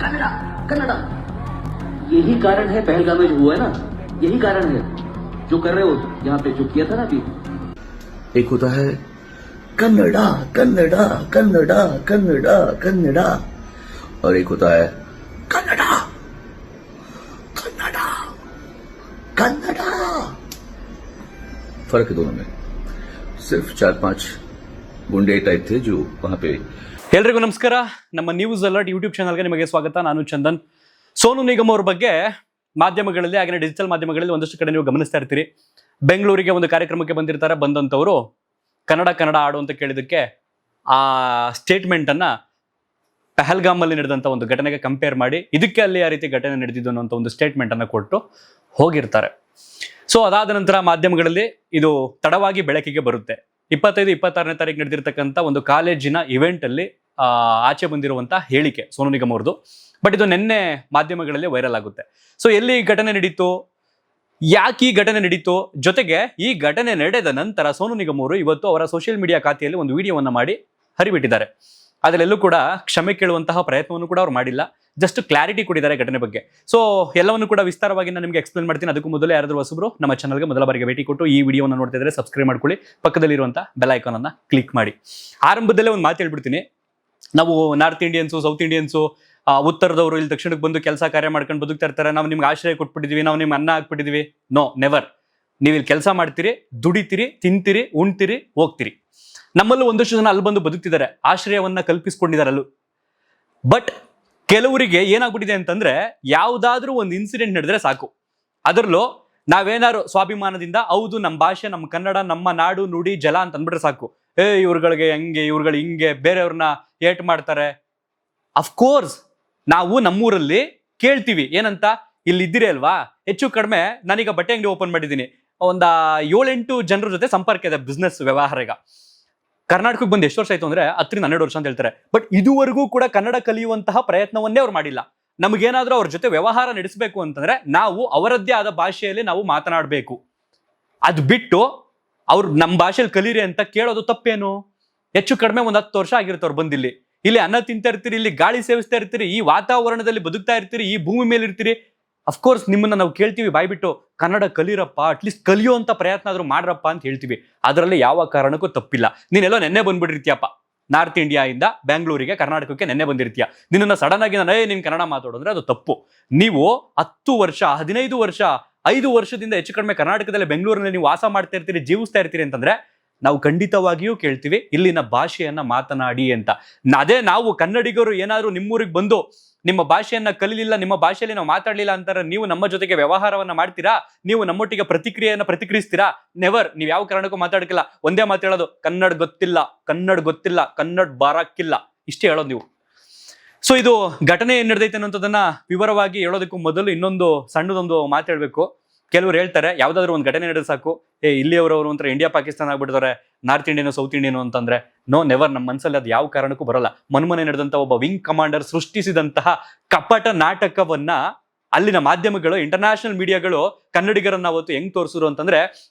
कन्नड़ा कन्नड़ा यही कारण है पहलगाम में जो हुआ है ना, यही कारण है जो कर रहे हो यहाँ पे जो किया था ना अभी। एक होता है कन्नड़ा कन्नड़ा कन्नड़ा कन्नड़ा कन्नड़ा और एक होता है कन्नड़ा कन्नड़ा कन्नड़ा। फर्क है दोनों में, सिर्फ 4-5 गुंडे टाइप थे जो वहां पे। ಎಲ್ರಿಗೂ ನಮಸ್ಕಾರ. ನಮ್ಮ ನ್ಯೂಸ್ ಅಲರ್ಟ್ ಯೂಟ್ಯೂಬ್ ಚಾನಲ್ಗೆ ನಿಮಗೆ ಸ್ವಾಗತ. ನಾನು ಚಂದನ್. ಸೋನು ನಿಗಮ್ ಅವ್ರ ಬಗ್ಗೆ ಮಾಧ್ಯಮಗಳಲ್ಲಿ ಹಾಗೆ ಡಿಜಿಟಲ್ ಮಾಧ್ಯಮಗಳಲ್ಲಿ ಒಂದಷ್ಟು ಕಡೆ ನೀವು ಗಮನಿಸ್ತಾ ಇರ್ತೀರಿ. ಬೆಂಗಳೂರಿಗೆ ಒಂದು ಕಾರ್ಯಕ್ರಮಕ್ಕೆ ಬಂದಂಥವರು ಕನ್ನಡ ಆಡು ಅಂತ ಕೇಳಿದಕ್ಕೆ ಆ ಸ್ಟೇಟ್ಮೆಂಟ್ ಅನ್ನ ಪಹಲ್ಗಾಮಲ್ಲಿ ನಡೆದಂಥ ಒಂದು ಘಟನೆಗೆ ಕಂಪೇರ್ ಮಾಡಿ ಇದಕ್ಕೆ ಅಲ್ಲಿ ಆ ರೀತಿ ಘಟನೆ ನಡೆದಿದ್ದು ಅನ್ನೋ ಒಂದು ಸ್ಟೇಟ್ಮೆಂಟ್ ಅನ್ನ ಕೊಟ್ಟು ಹೋಗಿರ್ತಾರೆ. ಸೊ ಅದಾದ ನಂತರ ಮಾಧ್ಯಮಗಳಲ್ಲಿ ಇದು ತಡವಾಗಿ ಬೆಳಕಿಗೆ ಬರುತ್ತೆ. 25-26ನೇ ತಾರೀಕು ನಡೆದಿರ್ತಕ್ಕಂಥ ಒಂದು ಕಾಲೇಜಿನ ಇವೆಂಟ್ ಅಲ್ಲಿ ಆಚೆ ಬಂದಿರುವಂತಹ ಹೇಳಿಕೆ ಸೋನು ನಿಗಮ್ ಅವ್ರದ್ದು. ಬಟ್ ಇದು ನಿನ್ನೆ ಮಾಧ್ಯಮಗಳಲ್ಲಿ ವೈರಲ್ ಆಗುತ್ತೆ. ಸೊ ಎಲ್ಲಿ ಈ ಘಟನೆ ನಡೀತು, ಯಾಕೆ ಈ ಘಟನೆ ನಡೀತು, ಜೊತೆಗೆ ಈ ಘಟನೆ ನಡೆದ ನಂತರ ಸೋನು ನಿಗಮ್ ಅವರು ಇವತ್ತು ಅವರ ಸೋಷಿಯಲ್ ಮೀಡಿಯಾ ಖಾತೆಯಲ್ಲಿ ಒಂದು ವಿಡಿಯೋವನ್ನ ಮಾಡಿ ಹರಿಬಿಟ್ಟಿದ್ದಾರೆ. ಅದರಲ್ಲೂ ಕೂಡ ಕ್ಷಮೆ ಕೇಳುವಂತಹ ಪ್ರಯತ್ನವನ್ನು ಕೂಡ ಅವ್ರು ಮಾಡಿಲ್ಲ, ಜಸ್ಟ್ ಕ್ಲಾರಿಟಿ ಕೊಟ್ಟಿದ್ದಾರೆ ಘಟನೆ ಬಗ್ಗೆ. ಸೊ ಎಲ್ಲವನ್ನು ಕೂಡ ವಿಸ್ತಾರವಾಗಿ ನಾನು ನಿಮಗೆ ಎಕ್ಸ್ಪ್ಲೇನ್ ಮಾಡ್ತೀನಿ. ಅದಕ್ಕೂ ಮೊದಲೇ ಯಾರಾದರೂ ಹೊಸಬರು ನಮ್ಮ ಚಾನಲ್ಗೆ ಮೊದಲ ಬಾರಿಗೆ ಭೇಟಿ ಕೊಟ್ಟು ಈ ವಿಡಿಯೋವನ್ನು ನೋಡ್ತಾ ಇದ್ರೆ ಸಬ್ಸ್ಕ್ರೈಬ್ ಮಾಡ್ಕೊಳ್ಳಿ, ಪಕ್ಕದಲ್ಲಿರುವಂಥ ಬೆಲ್ ಐಕಾನ್ ಅನ್ನ ಕ್ಲಿಕ್ ಮಾಡಿ. ಆರಂಭದಲ್ಲೇ ಒಂದು ಮಾತು ಹೇಳ್ಬಿಡ್ತೀನಿ. ನಾವು ನಾರ್ತ್ ಇಂಡಿಯನ್ಸು, ಸೌತ್ ಇಂಡಿಯನ್ಸು, ಉತ್ತರದವರು ಇಲ್ಲಿ ದಕ್ಷಿಣಕ್ಕೆ ಬಂದು ಕೆಲಸ ಕಾರ್ಯ ಮಾಡ್ಕೊಂಡು ಬದುಕ್ತಾ ಇರ್ತಾರೆ. ನಾವು ನಿಮ್ಗೆ ಆಶ್ರಯ ಕೊಟ್ಬಿಟ್ಟಿದ್ವಿ, ನಾವು ನಿಮ್ಗೆ ಅನ್ನ ಹಾಕ್ಬಿಟ್ಟಿದ್ವಿ. No, never. ನೀವು ಇಲ್ಲಿ ಕೆಲಸ ಮಾಡ್ತೀರಿ, ದುಡಿತೀರಿ, ತಿಂತೀರಿ, ಉಣ್ತೀರಿ, ಹೋಗ್ತೀರಿ. ನಮ್ಮಲ್ಲೂ ಒಂದಷ್ಟು ಜನ ಅಲ್ಲಿ ಬಂದು ಬದುಕ್ತಿದ್ದಾರೆ, ಆಶ್ರಯವನ್ನ ಕಲ್ಪಿಸ್ಕೊಂಡಿದ್ದಾರೆ ಅಲ್ಲೂ. ಬಟ್ ಕೆಲವರಿಗೆ ಏನಾಗ್ಬಿಟ್ಟಿದೆ ಅಂತಂದ್ರೆ, ಯಾವುದಾದ್ರೂ ಒಂದು ಇನ್ಸಿಡೆಂಟ್ ನಡೆದ್ರೆ ಸಾಕು, ಅದರಲ್ಲೂ ನಾವೇನಾದ್ರು ಸ್ವಾಭಿಮಾನದಿಂದ ಹೌದು ನಮ್ಮ ಭಾಷೆ, ನಮ್ಮ ಕನ್ನಡ, ನಮ್ಮ ನಾಡು, ನುಡಿ, ಜಲ ಅಂತ ಅಂದ್ಬಿಟ್ರೆ ಸಾಕು, ಇವ್ರುಗಳಿಗೆ ಹಂಗೆ, ಇವ್ರುಗಳು ಹಿಂಗೆ, ಬೇರೆಯವ್ರನ್ನ ಏಟ್ ಮಾಡ್ತಾರೆ. ಅಫ್ಕೋರ್ಸ್ ನಾವು ನಮ್ಮೂರಲ್ಲಿ ಕೇಳ್ತೀವಿ ಏನಂತ, ಇಲ್ಲಿ ಇದ್ದೀರಿ ಅಲ್ವಾ, ಹೆಚ್ಚು ಕಡಿಮೆ ನಾನೀಗ ಬಟ್ಟೆ ಅಂಗಡಿ ಓಪನ್ ಮಾಡಿದ್ದೀನಿ, ಒಂದ 7-8 ಜನರ ಜೊತೆ ಸಂಪರ್ಕ ಇದೆ ಬಿಸ್ನೆಸ್ ವ್ಯವಹಾರ. ಈಗ ಕರ್ನಾಟಕಕ್ಕೆ ಬಂದು ಎಷ್ಟು ವರ್ಷ ಆಯ್ತು ಅಂದ್ರೆ 10-12 ವರ್ಷ ಅಂತ ಹೇಳ್ತಾರೆ. ಬಟ್ ಇದುವರೆಗೂ ಕೂಡ ಕನ್ನಡ ಕಲಿಯುವಂತಹ ಪ್ರಯತ್ನವನ್ನೇ ಅವ್ರು ಮಾಡಿಲ್ಲ. ನಮಗೇನಾದ್ರೂ ಅವ್ರ ಜೊತೆ ವ್ಯವಹಾರ ನಡೆಸಬೇಕು ಅಂತಂದ್ರೆ ನಾವು ಅವರದ್ದೇ ಆದ ಭಾಷೆಯಲ್ಲಿ ನಾವು ಮಾತನಾಡಬೇಕು. ಅದು ಬಿಟ್ಟು ಅವ್ರು ನಮ್ಮ ಭಾಷೆಯಲ್ಲಿ ಕಲೀರಿ ಅಂತ ಕೇಳೋದು ತಪ್ಪೇನು? ಹೆಚ್ಚು ಕಡಿಮೆ ಒಂದು 10 ವರ್ಷ ಆಗಿರುತ್ತೆ ಅವ್ರು ಬಂದಿಲ್ಲಿ. ಇಲ್ಲಿ ಅನ್ನ ತಿಂತಾ ಇರ್ತೀರಿ, ಇಲ್ಲಿ ಗಾಳಿ ಸೇವಿಸ್ತಾ ಇರ್ತೀರಿ, ಈ ವಾತಾವರಣದಲ್ಲಿ ಬದುಕ್ತಾ ಇರ್ತೀರಿ, ಈ ಭೂಮಿ ಮೇಲೆ ಇರ್ತೀರಿ. ಅಫ್ಕೋರ್ಸ್ ನಿಮ್ಮನ್ನ ನಾವು ಕೇಳ್ತೀವಿ ಬಾಯ್ಬಿಟ್ಟು, ಕನ್ನಡ ಕಲೀರಪ್ಪ, ಅಟ್ಲೀಸ್ಟ್ ಕಲಿಯುವಂತ ಪ್ರಯತ್ನ ಆದ್ರೂ ಮಾಡ್ರಪ್ಪ ಅಂತ ಹೇಳ್ತೀವಿ. ಅದರಲ್ಲಿ ಯಾವ ಕಾರಣಕ್ಕೂ ತಪ್ಪಿಲ್ಲ. ನೀನೆಲ್ಲೋ ನೆನ್ನೆ ಬಂದ್ಬಿಟ್ಟಿರ್ತೀಯಪ್ಪ, ನಾರ್ತ್ ಇಂಡಿಯಾ ಇಂದ ಬೆಂಗಳೂರಿಗೆ, ಕರ್ನಾಟಕಕ್ಕೆ ನೆನ್ನೆ ಬಂದಿರ್ತೀಯ. ನಿನ್ನನ್ನು ಸಡನ್ ಆಗಿ ನೀನ್ ಕನ್ನಡ ಮಾತಾಡೋದ್ರೆ ಅದು ತಪ್ಪು. ನೀವು 10 ವರ್ಷ, 15 ವರ್ಷ, 5 ವರ್ಷದಿಂದ ಹೆಚ್ಚು ಕಡಿಮೆ ಕರ್ನಾಟಕದಲ್ಲಿ, ಬೆಂಗಳೂರಿನಲ್ಲಿ ನೀವು ವಾಸ ಮಾಡ್ತಾ ಇರ್ತೀರಿ, ಜೀವಿಸ್ತಾ ಇರ್ತೀರಿ ಅಂತಂದ್ರೆ ನಾವು ಖಂಡಿತವಾಗಿಯೂ ಕೇಳ್ತೀವಿ ಇಲ್ಲಿನ ಭಾಷೆಯನ್ನ ಮಾತನಾಡಿ ಅಂತ. ಅದೇ ನಾವು ಕನ್ನಡಿಗರು ಏನಾದ್ರು ನಿಮ್ಮೂರಿಗೆ ಬಂದು ನಿಮ್ಮ ಭಾಷೆಯನ್ನ ಕಲಿಲಿಲ್ಲ, ನಿಮ್ಮ ಭಾಷೆಯಲ್ಲಿ ನಾವು ಮಾತಾಡ್ಲಿಲ್ಲ ಅಂತಾರೆ, ನೀವು ನಮ್ಮ ಜೊತೆಗೆ ವ್ಯವಹಾರವನ್ನ ಮಾಡ್ತೀರಾ, ನೀವು ನಮ್ಮೊಟ್ಟಿಗೆ ಪ್ರತಿಕ್ರಿಯಿಸ್ತೀರಾ? ನೆವರ್. ನೀವು ಯಾವ ಕಾರಣಕ್ಕೂ ಮಾತಾಡಕ್ಕಿಲ್ಲ. ಒಂದೇ ಮಾತು ಹೇಳೋದು, ಕನ್ನಡ ಗೊತ್ತಿಲ್ಲ, ಕನ್ನಡ ಬಾರಕ್ಕಿಲ್ಲ, ಇಷ್ಟೇ ಹೇಳೋದು ನೀವು. ಸೊ ಇದು ಘಟನೆ ಏನ್ ನಡೆದೈತೆ ಅನ್ನೋದನ್ನ ವಿವರವಾಗಿ ಹೇಳೋದಕ್ಕೂ ಮೊದಲು ಇನ್ನೊಂದು ಸಣ್ಣದೊಂದು ಮಾತು ಹೇಳ್ಬೇಕು. ಕೆಲವರು ಹೇಳ್ತಾರೆ ಯಾವ್ದಾದ್ರು ಒಂದು ಘಟನೆ ನಡೆದ ಸಾಕು, ಇಲ್ಲಿಯವರು ಒಂಥರ ಇಂಡಿಯಾ ಪಾಕಿಸ್ತಾನ ಆಗ್ಬಿಡ್ತಾರೆ, ನಾರ್ತ್ ಇಂಡಿಯನ್ ಸೌತ್ ಇಂಡಿಯನ್ ಅಂತಂದ್ರೆ. No, never. ನಮ್ಮ ಮನಸ್ಸಲ್ಲಿ ಅದು ಯಾವ ಕಾರಣಕ್ಕೂ ಬರಲ್ಲ. ಮೊನ್ನೆ ನಡೆದಂತ ಒಬ್ಬ ವಿಂಗ್ ಕಮಾಂಡರ್ ಸೃಷ್ಟಿಸಿದಂತಹ ಕಪಟ ನಾಟಕವನ್ನ ಅಲ್ಲಿನ ಮಾಧ್ಯಮಗಳು, ಇಂಟರ್ನ್ಯಾಷನಲ್ ಮೀಡಿಯಾಗಳು ಕನ್ನಡಿಗರನ್ನ ಅವತ್ತು ಹೆಂಗ್ ತೋರಿಸಿದ್ರು ಅಂತಂದ್ರೆ,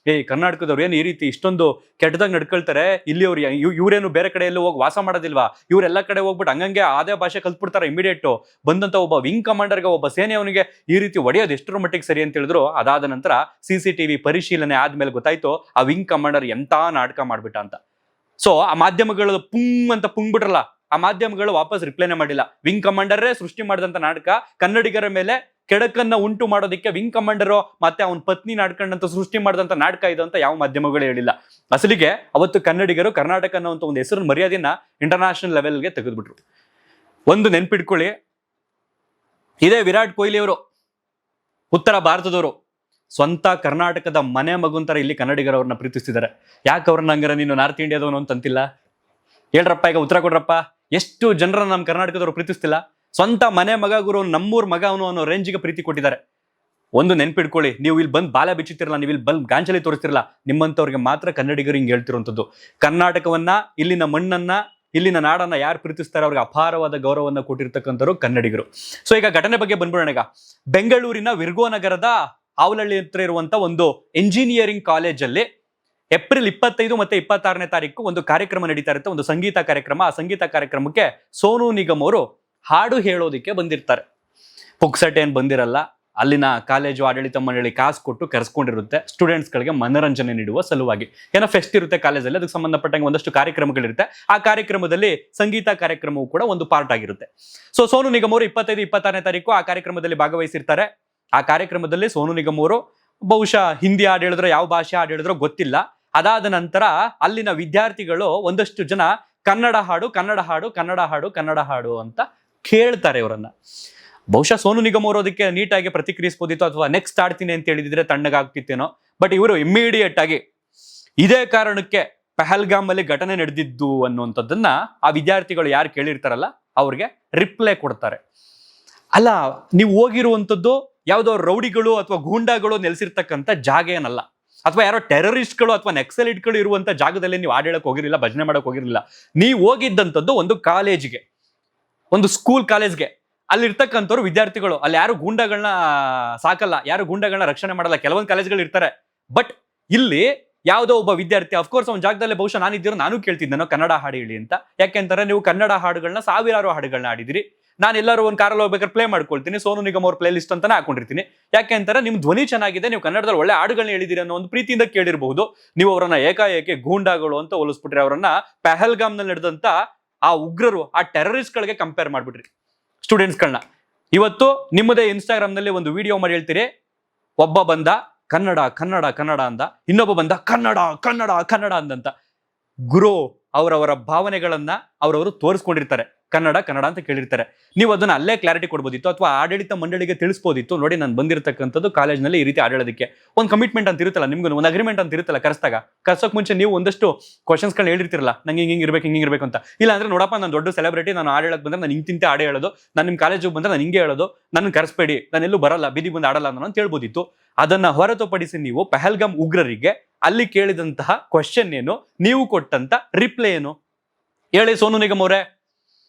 ಕರ್ನಾಟಕದವ್ರು ಏನು ಈ ರೀತಿ ಇಷ್ಟೊಂದು ಕೆಟ್ಟದಾಗ ನಡ್ಕೊಳ್ತಾರೆ, ಇಲ್ಲಿಯವ್ರು ಇವ್ರೇನು ಬೇರೆ ಕಡೆ ಎಲ್ಲೂ ಹೋಗಿ ವಾಸ ಮಾಡೋದಿಲ್ವಾ, ಇವರೆಲ್ಲ ಕಡೆ ಹೋಗ್ಬಿಟ್ಟು ಹಂಗಂಗೆ ಅದೇ ಭಾಷೆ ಕಲ್ತ್ಬಿಡ್ತಾರೆ ಇಮಿಡಿಯೇಟ್. ಬಂದಂತ ಒಬ್ಬ ವಿಂಗ್ ಕಮಾಂಡರ್ಗೆ, ಒಬ್ಬ ಸೇನೆಯವನಿಗೆ ಈ ರೀತಿ ಹೊಡೆಯೋದು ಎಷ್ಟರ ಮಟ್ಟಿಗೆ ಸರಿ ಅಂತ ಹೇಳಿದ್ರು. ಅದಾದ ನಂತರ CCTV ಪರಿಶೀಲನೆ ಆದ್ಮೇಲೆ ಗೊತ್ತಾಯ್ತು ಆ ವಿಂಗ್ ಕಮಾಂಡರ್ ಎಂತ ನಾಟಕ ಮಾಡ್ಬಿಟ್ಟ ಅಂತ. ಸೊ ಆ ಮಾಧ್ಯಮಗಳು ಪುಂಗ್ ಬಿಟ್ರಲ್ಲ, ಆ ಮಾಧ್ಯಮಗಳು ವಾಪಸ್ ರಿಪ್ಲೈನೇ ಮಾಡಿಲ್ಲ. ವಿಂಗ್ ಕಮಾಂಡರೇ ಸೃಷ್ಟಿ ಮಾಡಿದಂತ ನಾಟಕ, ಕನ್ನಡಿಗರ ಮೇಲೆ ಕೆಡಕನ್ನ ಉಂಟು ಮಾಡೋದಕ್ಕೆ ವಿಂಗ್ ಕಮಾಂಡರ್ ಮತ್ತೆ ಅವನ ಪತ್ನಿ ನಾಡ್ಕೊಂಡಂತ ಸೃಷ್ಟಿ ಮಾಡಿದಂತ ನಾಟಕ ಇದು ಅಂತ ಯಾವ ಮಾಧ್ಯಮಗಳು ಹೇಳಿಲ್ಲ. ಅಸಲಿಗೆ ಅವತ್ತು ಕನ್ನಡಿಗರು ಕರ್ನಾಟಕ ಅನ್ನೋಂಥ ಒಂದು ಹೆಸರು, ಮರ್ಯಾದೆಯನ್ನ ಇಂಟರ್ನ್ಯಾಷನಲ್ ಲೆವೆಲ್ಗೆ ತೆಗೆದ್ಬಿಟ್ರು. ಒಂದು ನೆನ್ಪಿಟ್ಕೊಳ್ಳಿ, ಇದೇ ವಿರಾಟ್ ಕೊಹ್ಲಿ ಅವರು, ಉತ್ತರ ಭಾರತದವರು, ಸ್ವಂತ ಕರ್ನಾಟಕದ ಮನೆ ಮಗುಂತರ ಇಲ್ಲಿ ಕನ್ನಡಿಗರವ್ರನ್ನ ಪ್ರೀತಿಸ್ತಿದ್ದಾರೆ. ಯಾಕೆ ಅವ್ರನ್ನ ಹಂಗಾರ ನೀನು ನಾರ್ತ್ ಇಂಡಿಯಾದವನು ಅಂತಂತಿಲ್ಲ? ಹೇಳ್ರಪ್ಪ, ಈಗ ಉತ್ತರ ಕೊಡ್ರಪ್ಪ. ಎಷ್ಟು ಜನರನ್ನ ನಮ್ಮ ಕರ್ನಾಟಕದವರು ಪ್ರೀತಿಸ್ತಿಲ್ಲ? ಸ್ವಂತ ಮನೆ ಮಗ ಗುರು, ನಮ್ಮೂರ್ ಮಗ ಅವನು ಅನ್ನೋ ರೇಂಜಿಗೆ ಪ್ರೀತಿ ಕೊಟ್ಟಿದ್ದಾರೆ. ಒಂದು ನೆನ್ಪಿಡ್ಕೊಳ್ಳಿ, ನೀವು ಇಲ್ಲಿ ಬಂದು ಬಾಲ ಬಿಚ್ಚುತ್ತಿರಲ್ಲ, ನೀವು ಇಲ್ಲಿ ಬಂದು ಗಾಂಚಲಿ ತೋರಿಸ್ತಿರಲ್ಲ, ನಿಮ್ಮಂಥವ್ರಿಗೆ ಮಾತ್ರ ಕನ್ನಡಿಗರು ಹಿಂಗೆ ಹೇಳ್ತಿರುವಂಥದ್ದು. ಕರ್ನಾಟಕವನ್ನ, ಇಲ್ಲಿನ ಮಣ್ಣನ್ನ, ಇಲ್ಲಿನ ನಾಡನ್ನ ಯಾರು ಪ್ರೀತಿಸ್ತಾರೆ ಅವ್ರಿಗೆ ಅಪಾರವಾದ ಗೌರವವನ್ನು ಕೊಟ್ಟಿರ್ತಕ್ಕಂಥವ್ರು ಕನ್ನಡಿಗರು. ಸೊ ಈಗ ಘಟನೆ ಬಗ್ಗೆ ಬಂದ್ಬಿಡೋಣ. ಈಗ ಬೆಂಗಳೂರಿನ ವಿರ್ಗೋ ನಗರದ ಆವಲಹಳ್ಳಿ ಹತ್ರ ಇರುವಂತ ಒಂದು ಎಂಜಿನಿಯರಿಂಗ್ ಕಾಲೇಜಲ್ಲಿ ಏಪ್ರಿಲ್ 25 ಮತ್ತೆ 26ನೇ ತಾರೀಕು ಒಂದು ಕಾರ್ಯಕ್ರಮ ನಡೀತಾ ಇರುತ್ತೆ, ಒಂದು ಸಂಗೀತ ಕಾರ್ಯಕ್ರಮ. ಆ ಸಂಗೀತ ಕಾರ್ಯಕ್ರಮಕ್ಕೆ ಸೋನು ನಿಗಮ್ ಅವರು ಹಾಡು ಹೇಳೋದಿಕ್ಕೆ ಬಂದಿರ್ತಾರೆ. ಪುಕ್ಸಟೆ ಏನು ಬಂದಿರಲ್ಲ, ಅಲ್ಲಿನ ಕಾಲೇಜು ಆಡಳಿತ ಮಂಡಳಿ ಕಾಸು ಕೊಟ್ಟು ಕರೆಸ್ಕೊಂಡಿರುತ್ತೆ ಸ್ಟೂಡೆಂಟ್ಸ್ಗಳಿಗೆ ಮನೋರಂಜನೆ ನೀಡುವ ಸಲುವಾಗಿ. ಏನೋ ಫೆಸ್ಟ್ ಇರುತ್ತೆ ಕಾಲೇಜಲ್ಲಿ, ಅದಕ್ಕೆ ಸಂಬಂಧಪಟ್ಟಂಗೆ ಒಂದಷ್ಟು ಕಾರ್ಯಕ್ರಮಗಳಿರುತ್ತೆ. ಆ ಕಾರ್ಯಕ್ರಮದಲ್ಲಿ ಸಂಗೀತ ಕಾರ್ಯಕ್ರಮವು ಕೂಡ ಒಂದು ಪಾರ್ಟ್ ಆಗಿರುತ್ತೆ. ಸೊ ಸೋನು ನಿಗಮ್ ಅವರು 25-26ನೇ ತಾರೀಕು ಆ ಕಾರ್ಯಕ್ರಮದಲ್ಲಿ ಭಾಗವಹಿಸಿರ್ತಾರೆ. ಆ ಕಾರ್ಯಕ್ರಮದಲ್ಲಿ ಸೋನು ನಿಗಮ್ ಅವರು ಬಹುಶಃ ಹಿಂದಿ ಹಾಡು ಹೇಳಿದ್ರೋ ಯಾವ ಭಾಷೆ ಹಾಡು ಹೇಳಿದ್ರೋ ಗೊತ್ತಿಲ್ಲ. ಅದಾದ ನಂತರ ಅಲ್ಲಿನ ವಿದ್ಯಾರ್ಥಿಗಳು ಒಂದಷ್ಟು ಜನ ಕನ್ನಡ ಹಾಡು ಕನ್ನಡ ಹಾಡು ಕನ್ನಡ ಹಾಡು ಕನ್ನಡ ಹಾಡು ಅಂತ ಕೇಳ್ತಾರೆ ಇವರನ್ನ. ಬಹುಶಃ ಸೋನು ನಿಗಮ್ ಅವರು ಅದಕ್ಕೆ ನೀಟಾಗಿ ಪ್ರತಿಕ್ರಿಯಿಸಬಹುದಿತ್ತು, ಅಥವಾ ನೆಕ್ಸ್ಟ್ ಆಡ್ತೀನಿ ಅಂತ ಹೇಳಿದ್ರೆ ತಣ್ಣಗಾಗ್ತಿತ್ತೇನೋ. ಬಟ್ ಇವರು ಇಮ್ಮಿಡಿಯೇಟ್ ಆಗಿ ಇದೇ ಕಾರಣಕ್ಕೆ ಪಹಲ್ಗಾಮ್ ಅಲ್ಲಿ ಘಟನೆ ನಡೆದಿದ್ದು ಅನ್ನುವಂಥದ್ದನ್ನ ಆ ವಿದ್ಯಾರ್ಥಿಗಳು ಯಾರು ಕೇಳಿರ್ತಾರಲ್ಲ ಅವ್ರಿಗೆ ರಿಪ್ಲೈ ಕೊಡ್ತಾರೆ. ಅಲ್ಲ, ನೀವು ಹೋಗಿರುವಂಥದ್ದು ಯಾವುದೋ ರೌಡಿಗಳು ಅಥವಾ ಗೂಂಡಾಗಳು ನೆಲೆಸಿರ್ತಕ್ಕಂಥ ಜಾಗ ಏನಲ್ಲ, ಅಥವಾ ಯಾರೋ ಟೆರರಿಸ್ಟ್ಗಳು ಅಥವಾ ನಕ್ಸಲೈಟ್ಗಳು ಇರುವಂತ ಜಾಗದಲ್ಲಿ ನೀವು ಹಾಡೇಳಕ್ ಹೋಗಿರಲಿಲ್ಲ, ಭಜನೆ ಮಾಡಕ್ ಹೋಗಿರಲಿಲ್ಲ. ನೀವು ಹೋಗಿದ್ದಂಥದ್ದು ಒಂದು ಕಾಲೇಜ್ಗೆ, ಒಂದು ಸ್ಕೂಲ್ ಕಾಲೇಜ್ಗೆ. ಅಲ್ಲಿರ್ತಕ್ಕಂಥವ್ರು ವಿದ್ಯಾರ್ಥಿಗಳು, ಅಲ್ಲಿ ಯಾರು ಗೂಂಡಾಗಳನ್ನ ಸಾಕಲ್ಲ, ಯಾರು ಗೂಂಡಾಗಳನ್ನ ರಕ್ಷಣೆ ಮಾಡಲ್ಲ. ಕೆಲವೊಂದು ಕಾಲೇಜ್ಗಳು ಇರ್ತಾರೆ, ಬಟ್ ಇಲ್ಲಿ ಯಾವುದೋ ಒಬ್ಬ ವಿದ್ಯಾರ್ಥಿ, ಅಫ್ಕೋರ್ಸ್ ಅವ್ನ ಜಾಗದಲ್ಲಿ ಬಹುಶಃ ನಾನಿದ್ದೀರೋ ನಾನು ಕೇಳ್ತಿದ್ದೇನೋ ಕನ್ನಡ ಹಾಡು ಹೇಳಿ ಅಂತ. ಯಾಕೆಂತಾರೆ ನೀವು ಕನ್ನಡ ಹಾಡುಗಳನ್ನ ಸಾವಿರಾರು ಹಾಡುಗಳನ್ನ ಆಡಿದಿರಿ. ನಾನು ಎಲ್ಲರೂ ಒಂದು ಕಾರಲ್ಲಿ ಹೋಗ್ಬೇಕಾದ್ರೆ ಪ್ಲೇ ಮಾಡ್ಕೊಳ್ತೀನಿ, ಸೋನು ನಿಗಮ್ ಅವ್ರ ಪ್ಲೇ ಲಿಸ್ಟ್ ಅಂತಾನೆ ಹಾಕೊಂಡಿರ್ತೀನಿ. ಯಾಕೆ ಅಂತಾರೆ ನಿಮ್ ಧ್ವನಿ ಚೆನ್ನಾಗಿದೆ, ನೀವು ಕನ್ನಡದಲ್ಲಿ ಒಳ್ಳೆ ಹಾಡುಗಳನ್ನ ಹೇಳಿದಿರಿ ಅನ್ನೋ ಒಂದು ಪ್ರೀತಿಯಿಂದ ಕೇಳಿರಬಹುದು. ನೀವು ಅವರನ್ನ ಏಕಾಏಕಿ ಗೂಂಡಾಗಳು ಅಂತ ಹೋಲಿಸ್ಬಿಟ್ರಿ, ಅವರನ್ನ ಪಹಲ್ಗಾಮ್ ನಲ್ಲಿ ನಡೆದಂತ ಆ ಉಗ್ರರು, ಆ ಟೆರರಿಸ್ಟ್ ಗಳಿಗೆ ಕಂಪೇರ್ ಮಾಡ್ಬಿಟ್ರಿ ಸ್ಟೂಡೆಂಟ್ಸ್ಗಳನ್ನ. ಇವತ್ತು ನಿಮ್ಮದೇ ಇನ್ಸ್ಟಾಗ್ರಾಮ್ ನಲ್ಲಿ ಒಂದು ವಿಡಿಯೋ ಮಾಡಿ ಹೇಳ್ತೀರಿ, ಒಬ್ಬ ಬಂದ ಕನ್ನಡ ಕನ್ನಡ ಕನ್ನಡ ಅಂದ, ಇನ್ನೊಬ್ಬ ಬಂದ ಕನ್ನಡ ಕನ್ನಡ ಕನ್ನಡ ಅಂದಂತ. ಗುರು ಅವರವರ ಭಾವನೆಗಳನ್ನ ಅವರವರು ತೋರಿಸ್ಕೊಂಡಿರ್ತಾರೆ, ಕನ್ನಡ ಕನ್ನಡ ಅಂತ ಕೇಳಿರ್ತಾರೆ. ನೀವು ಅದನ್ನ ಅಲ್ಲೇ ಕ್ಲಾರಿಟಿ ಕೊಡ್ಬೋದಿತ್ತು, ಅಥವಾ ಆಡಳಿತ ಮಂಡಳಿಗೆ ತಿಳಿಸ್ಬೋದಿತ್ತು. ನೋಡಿ, ನಾನು ಬಂದಿರತಕ್ಕಂಥದ್ದು ಕಾಲೇಜ್ನಲ್ಲಿ ಈ ರೀತಿ ಆಡೋದಕ್ಕೆ ಒಂದು ಕಮಿಟ್ಮೆಂಟ್ ಅಂತ ಇರುತ್ತಲ್ಲ, ನಿಮ್ಗೆ ಒಂದು ಅಗ್ರಿಮೆಂಟ್ ಅಂತ ಇರುತ್ತಲ್ಲ. ಕರ್ಸೋಕ್ ಮುಂಚೆ ನೀವು ಒಂದಷ್ಟು ಕ್ವಶನ್ಸ್ಗಳನ್ನ ಹೇಳಿರ್ತಿರಲ್ಲ, ನಂಗೆ ಹಿಂಗೆ ಇರ್ಬೇಕು ಅಂತ. ಇಲ್ಲ ಅಂದ್ರೆ ನೋಡಪ್ಪ, ನಾನು ದೊಡ್ಡ ಸೆಲೆಬ್ರಿಟಿ, ನಾನು ಹಾಡೇಳಕ್ ಬಂದ್ರೆ ನಾನು ಹಿಂಗೆ ಹಾಡು ಹೇಳೋದು, ನಾನು ನಿಮ್ಮ ಕಾಲೇಜಿಗೆ ಬಂದ್ರೆ ನಾನು ಹಿಂಗೆ ಹೇಳೋದು, ನನ್ನ ಕರೆಸ್ಬೇಡಿ, ನಾನು ಎಲ್ಲೂ ಬರಲ್ಲ, ಬೀದಿ ಬಂದು ಆಡಲ್ಲ ಅಂತ ಹೇಳ್ಬೋದಿತ್ತು. ಅದನ್ನ ಹೊರತುಪಡಿಸಿ ನೀವು ಪಹಲ್ಗಾಮ್ ಉಗ್ರರಿಗೆ ಅಲ್ಲಿ ಕೇಳಿದಂತಹ ಕ್ವಶನ್ ಏನು, ನೀವು ಕೊಟ್ಟಂತ ರಿಪ್ಲೈ ಏನು ಹೇಳಿ ಸೋನು ನಿಗಮ್ ಅವರೇ.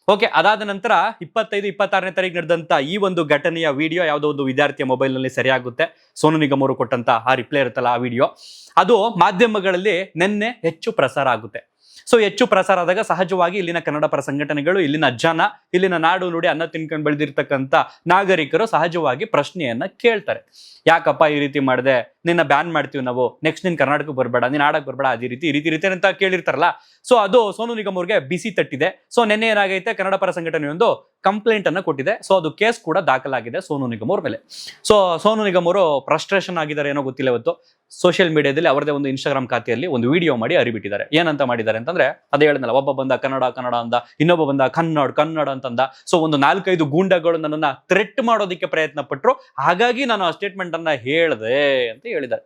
ಓಕೆ, ಅದಾದ ನಂತರ 25-26ನೇ ತಾರೀಕು ನಡೆದಂತ ಈ ಒಂದು ಘಟನೆಯ ವಿಡಿಯೋ ಯಾವುದೋ ಒಂದು ವಿದ್ಯಾರ್ಥಿಯ ಮೊಬೈಲ್ ನಲ್ಲಿ ಸರಿಯಾಗುತ್ತೆ. ಸೋನು ನಿಗಮ್ ಅವರು ಕೊಟ್ಟಂತ ಆ ರಿಪ್ಲೈ ಇರುತ್ತಲ್ಲ, ಆ ವಿಡಿಯೋ ಅದು ಮಾಧ್ಯಮಗಳಲ್ಲಿ ನಿನ್ನೆ ಹೆಚ್ಚು ಪ್ರಸಾರ ಆಗುತ್ತೆ. ಸೊ ಹೆಚ್ಚು ಪ್ರಸಾರ ಆದಾಗ ಸಹಜವಾಗಿ ಇಲ್ಲಿನ ಕನ್ನಡ ಪರ ಸಂಘಟನೆಗಳು, ಇಲ್ಲಿನ ಜನ, ಇಲ್ಲಿನ ನಾಡು ನುಡಿ ಅನ್ನ ತಿನ್ಕೊಂಡು ಬೆಳೆದಿರ್ತಕ್ಕಂಥ ನಾಗರಿಕರು ಸಹಜವಾಗಿ ಪ್ರಶ್ನೆಯನ್ನ ಕೇಳ್ತಾರೆ. ಯಾಕಪ್ಪ ಈ ರೀತಿ ಮಾಡಿದೆ, ನಿನ್ನ ಬ್ಯಾನ್ ಮಾಡ್ತೀವಿ ನಾವು, ನೆಕ್ಸ್ಟ್ ನಿನ್ ಕರ್ನಾಟಕಕ್ಕೆ ಬರಬೇಡ, ನೀನ್ ಆಡಕ್ ಬರಬೇಡ, ಅದೇ ರೀತಿ ಈ ರೀತಿ ಅಂತ ಕೇಳಿರ್ತಾರಲ್ಲ. ಸೊ ಅದು ಸೋನು ನಿಗಮ್ ಅವ್ರಿಗೆ ಬಿಸಿ ತಟ್ಟಿದೆ. ಸೊ ನಿನ್ನೆ ಏನಾಗೈತೆ, ಕನ್ನಡ ಪರ ಸಂಘಟನೆ ಒಂದು ಕಂಪ್ಲೇಂಟ್ ಅನ್ನ ಕೊಟ್ಟಿದೆ. ಸೊ ಅದು ಕೇಸ್ ಕೂಡ ದಾಖಲಾಗಿದೆ ಸೋನು ನಿಗಮ್ ಅವ್ರ ಮೇಲೆ. ಸೊ ಸೋನು ನಿಗಮ್ ಅವರು ಫ್ರಸ್ಟ್ರೇಷನ್ ಆಗಿದ್ದಾರೆ ಏನೋ ಗೊತ್ತಿಲ್ಲ. ಇವತ್ತು ಸೋಷಿಯಲ್ ಮೀಡಿಯಾದಲ್ಲಿ ಅವರದೇ ಒಂದು ಇನ್ಸ್ಟಾಗ್ರಾಮ್ ಖಾತೆಯಲ್ಲಿ ಒಂದು ವಿಡಿಯೋ ಮಾಡಿ ಹರಿಬಿಟ್ಟಿದ್ದಾರೆ. ಏನಂತ ಮಾಡಿದ್ದಾರೆ ಅಂತಂದ್ರೆ, ಅದೇ ಹೇಳಿದ್ನಲ್ಲ, ಒಬ್ಬ ಬಂದ ಕನ್ನಡ ಕನ್ನಡ ಅಂದ, ಇನ್ನೊಬ್ಬ ಬಂದ ಕನ್ನಡ ಕನ್ನಡ ಅಂತಂದ. ಸೊ ಒಂದು 4-5 ಗೂಂಡಾಗಳು ನನ್ನನ್ನ ಥ್ರೆಟ್ ಮಾಡೋದಕ್ಕೆ ಪ್ರಯತ್ನ ಪಟ್ರು, ಹಾಗಾಗಿ ನಾನು ಆ ಸ್ಟೇಟ್ಮೆಂಟ್ ಅನ್ನ ಹೇಳಿದೆ ಅಂತ ಹೇಳಿದ್ದಾರೆ.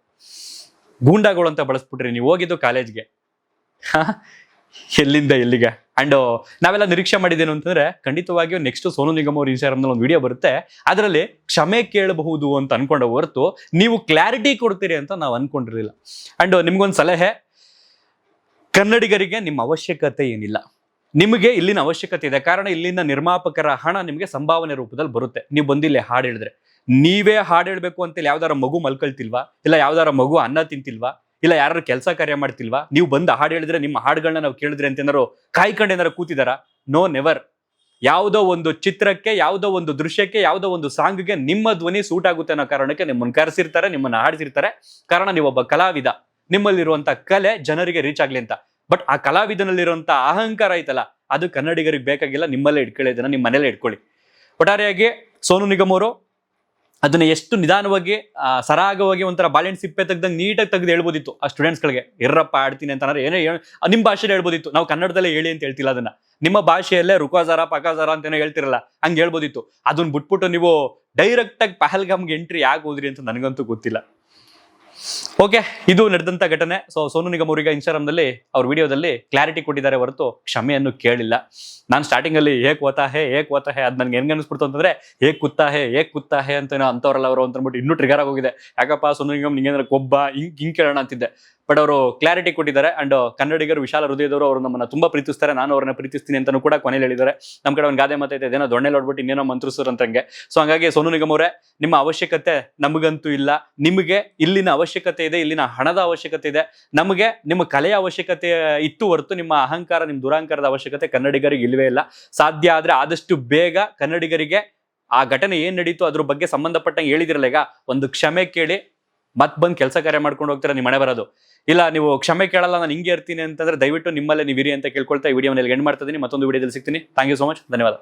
ಗೂಂಡಾಗಳು ಅಂತ ಬಳಸ್ಬಿಟ್ರಿ, ನೀವು ಹೋಗಿದ್ದು ಕಾಲೇಜ್ಗೆ, ಎಲ್ಲಿಂದ ಎಲ್ಲಿಗೆ. ಅಂಡ್ ನಾವೆಲ್ಲ ನಿರೀಕ್ಷೆ ಮಾಡಿದ್ದೇನು ಅಂತಂದ್ರೆ, ಖಂಡಿತವಾಗಿಯೂ ನೆಕ್ಸ್ಟ್ ಸೋನು ನಿಗಮ್ ಅವ್ರ ಇನ್ಸ್ಟಾಗ್ರಾಮ್ನಲ್ಲಿ ಒಂದು ವಿಡಿಯೋ ಬರುತ್ತೆ, ಅದರಲ್ಲಿ ಕ್ಷಮೆ ಕೇಳಬಹುದು ಅಂತ ಅನ್ಕೊಂಡ ಹೊರತು ನೀವು ಕ್ಲಾರಿಟಿ ಕೊಡ್ತೀರಿ ಅಂತ ನಾವು ಅನ್ಕೊಂಡಿರ್ಲಿಲ್ಲ. ಅಂಡ್ ನಿಮ್ಗೊಂದು ಸಲಹೆ, ಕನ್ನಡಿಗರಿಗೆ ನಿಮ್ಮ ಅವಶ್ಯಕತೆ ಏನಿಲ್ಲ, ನಿಮಗೆ ಇಲ್ಲಿನ ಅವಶ್ಯಕತೆ ಇದೆ. ಕಾರಣ ಇಲ್ಲಿನ ನಿರ್ಮಾಪಕರ ಹಣ ನಿಮಗೆ ಸಂಭಾವನೆ ರೂಪದಲ್ಲಿ ಬರುತ್ತೆ. ನೀವು ಬಂದಿಲ್ಲ ಹಾಡು ಹೇಳಿದ್ರೆ, ನೀವೇ ಹಾಡು ಹೇಳ್ಬೇಕು ಅಂತೇಳಿ ಯಾವ್ದಾರ ಮಗು ಮಲ್ಕೊಳ್ತಿಲ್ವಾ, ಇಲ್ಲ ಯಾವ್ದಾರ ಮಗು ಅನ್ನ ತಿಂತಿಲ್ವಾ, ಇಲ್ಲ ಯಾರು ಕೆಲಸ ಕಾರ್ಯ ಮಾಡ್ತಿಲ್ವಾ? ನೀವು ಬಂದು ಹಾಡು ಹೇಳಿದ್ರೆ, ನಿಮ್ಮ ಹಾಡುಗಳನ್ನ ನಾವು ಕೇಳಿದ್ರೆ ಅಂತ ಏನಾರು ಕಾಯ್ಕೊಂಡು ಏನಾರು ಕೂತಿದಾರ? No, never. ಯಾವುದೋ ಒಂದು ಚಿತ್ರಕ್ಕೆ, ಯಾವುದೋ ಒಂದು ದೃಶ್ಯಕ್ಕೆ, ಯಾವುದೋ ಒಂದು ಸಾಂಗ್ಗೆ ನಿಮ್ಮ ಧ್ವನಿ ಸೂಟ್ ಆಗುತ್ತೆ ಅನ್ನೋ ಕಾರಣಕ್ಕೆ ನಿಮ್ಮನ್ನು ಕರೆಸಿರ್ತಾರೆ, ನಿಮ್ಮನ್ನ ಹಾಡಿಸಿರ್ತಾರೆ. ಕಾರಣ ನೀವೊಬ್ಬ ಕಲಾವಿದ, ನಿಮ್ಮಲ್ಲಿರುವಂತ ಕಲೆ ಜನರಿಗೆ ರೀಚ್ ಆಗ್ಲಿ ಅಂತ. ಬಟ್ ಆ ಕಲಾವಿದನಲ್ಲಿರುವಂತ ಅಹಂಕಾರ ಐತಲ್ಲ, ಅದು ಕನ್ನಡಿಗರಿಗೆ ಬೇಕಾಗಿಲ್ಲ. ನಿಮ್ಮಲ್ಲೇ ಇಟ್ಕೊಳ್ಳಿ, ಇದನ್ನ ನಿಮ್ಮ ಮನೇಲೆ ಇಟ್ಕೊಳ್ಳಿ. ಒಟ್ಟಾರೆಯಾಗಿ ಸೋನು ನಿಗಮ್ ಅವರು ಅದನ್ನ ಎಷ್ಟು ನಿಧಾನವಾಗಿ, ಸರಾಗವಾಗಿ, ಒಂಥರ ಬಾಳೆಹಣ್ಣು ಸಿಪ್ಪೆ ತೆಗ್ದಂಗೆ ನೀಟಾಗಿ ತೆಗೆದು ಹೇಳ್ಬೋದಿತ್ತು ಆ ಸ್ಟೂಡೆಂಟ್ಸ್ಗಳಿಗೆ. ಇರ್ರಪ್ಪ ಆಡ್ತೀನಿ ಅಂತ ಏನೇ ನಿಮ್ಮ ಭಾಷೆಯಲ್ಲಿ ಹೇಳ್ಬೋದಿತ್ತು. ನಾವು ಕನ್ನಡದಲ್ಲೇ ಹೇಳಿ ಅಂತ ಹೇಳ್ತಿಲ್ಲ, ಅದನ್ನ ನಿಮ್ಮ ಭಾಷೆಯಲ್ಲೇ ರುಕಾಜಾರ ಪಕಾಜಾರ ಅಂತೇನೋ ಹೇಳ್ತಿರಲ್ಲ, ಹಂಗೆ ಹೇಳ್ಬೋದಿತ್ತು. ಅದನ್ನ ಬಿಟ್ಬಿಟ್ಟು ನೀವು ಡೈರೆಕ್ಟ್ ಆಗಿ ಪಹಲ್ಗಾಮ್ಗೆ ಎಂಟ್ರಿ ಯಾಕೆ ಹೋದ್ರಿ ಅಂತ ನನಗಂತೂ ಗೊತ್ತಿಲ್ಲ. ಓಕೆ, ಇದು ನಡೆದಂತ ಘಟನೆ. ಸೊ ಸೋನು ನಿಗಮ್ ಅವರಿಗೆ ಇನ್ಸ್ಟಾಗ್ರಾಮ್ನಲ್ಲಿ ಅವ್ರ ವಿಡಿಯೋದಲ್ಲಿ ಕ್ಲಾರಿಟಿ ಕೊಟ್ಟಿದ್ದಾರೆ ಹೊರತು ಕ್ಷಮೆಯನ್ನು ಕೇಳಿಲ್ಲ. ನಾನು ಸ್ಟಾರ್ಟಿಂಗ್ ಅಲ್ಲಿ ಏಕ್ ಓತಾ ಹೇ ಅದ್ ನನ್ಗೆ ಹೆಂಗ್ ಅನಿಸ್ಬಿಡ್ತು ಅಂತಂದ್ರೆ, ಏಕ್ ಕುತ್ತಾ ಹೇ ಅಂತ ಅಂತವ್ರಲ್ಲ ಅವರು ಅಂತ ಅಂದ್ಬಿಟ್ಟು ಇನ್ನೂ ಟ್ರಿಗರ್ ಆಗೋಗಿದೆ. ಯಾಕಪ್ಪ ಸೋನು ನಿಗಮ್ ನಿಂಗೇಂದ್ರೆ ಕೊಬ್ಬ ಹಿಂಗ್ ಕೇಳೋಣ ಅಂತಿದ್ದೆ. ಬಟ್ ಅವರು ಕ್ಲಾರಿಟಿ ಕೊಟ್ಟಿದ್ದಾರೆ. ಅಂಡ್ ಕನ್ನಡಿಗರು ವಿಶಾಲ ಹೃದಯದವರು, ಅವರು ನಮ್ಮನ್ನ ತುಂಬಾ ಪ್ರೀತಿಸ್ತಾರೆ, ನಾನು ಅವ್ರನ್ನ ಪ್ರೀತಿಸ್ತೀನಿ ಅಂತಾನು ಕೂಡ ಕೊನೆಯಲ್ಲಿ ಹೇಳಿದ್ದಾರೆ. ನಮ್ಮ ಕಡೆ ಒಂದು ಗಾದೆ ಮಾತೈತೆ, ಇದೇನೋ ದೊಣ್ಣೆ ನೋಡ್ಬಿಟ್ಟು ಇನ್ನೇನೋ ಮಂತ್ರಿಸರು ಅಂತಂಗೆ. ಸೊ ಹಂಗಾಗಿ ಸೋನು ನಿಗಮ್ ಅವರೇ, ನಿಮ್ಮ ಅವಶ್ಯಕತೆ ನಮಗಂತೂ ಇಲ್ಲ. ನಿಮಗೆ ಇಲ್ಲಿನ ಅವಶ್ಯಕತೆ ಇದೆ, ಇಲ್ಲಿನ ಹಣದ ಅವಶ್ಯಕತೆ ಇದೆ. ನಮಗೆ ನಿಮ್ಮ ಕಲೆಯ ಅವಶ್ಯಕತೆ ಇತ್ತು ಹೊರತು ನಿಮ್ಮ ಅಹಂಕಾರ, ನಿಮ್ಮ ದುರಹಂಕಾರದ ಅವಶ್ಯಕತೆ ಕನ್ನಡಿಗರಿಗೆ ಇಲ್ವೇ ಇಲ್ಲ. ಸಾಧ್ಯ ಆದ್ರೆ ಆದಷ್ಟು ಬೇಗ ಕನ್ನಡಿಗರಿಗೆ ಆ ಘಟನೆ ಏನ್ ನಡೀತು ಅದ್ರ ಬಗ್ಗೆ ಸಂಬಂಧಪಟ್ಟಂಗೆ ಹೇಳಿದಿರಲ್ಲ, ಈಗ ಒಂದು ಕ್ಷಮೆ ಕೇಳಿ ಮತ್ ಬಂದು ಕೆಲಸ ಕಾರ್ಯ ಮಾಡ್ಕೊಂಡು ಹೋಗ್ತೀರಾ, ನಿಮ್ಮ ಮನೆ ಬರೋದು ಇಲ್ಲ. ನೀವು ಕ್ಷಮೆ ಕೇಳಲ್ಲ, ನಾನು ಹಿಂಗೆ ಇರ್ತೀನಿ ಅಂತಂದ್ರೆ ದಯವಿಟ್ಟು ನಿಮ್ಮಲ್ಲೇ ನೀವು ಇರಿ ಅಂತ ಕೇಳ್ಕೊಳ್ತಾ ಈ ವಿಡಿಯೋನಲ್ಲಿ ಎಂಡ್ ಮಾಡ್ತಾ ಇದೀನಿ. ಮತ್ತೊಂದು ವಿಡಿಯೋದಲ್ಲಿ ಸಿಗ್ತೀನಿ. Thank you so much. ಧನ್ಯವಾದ.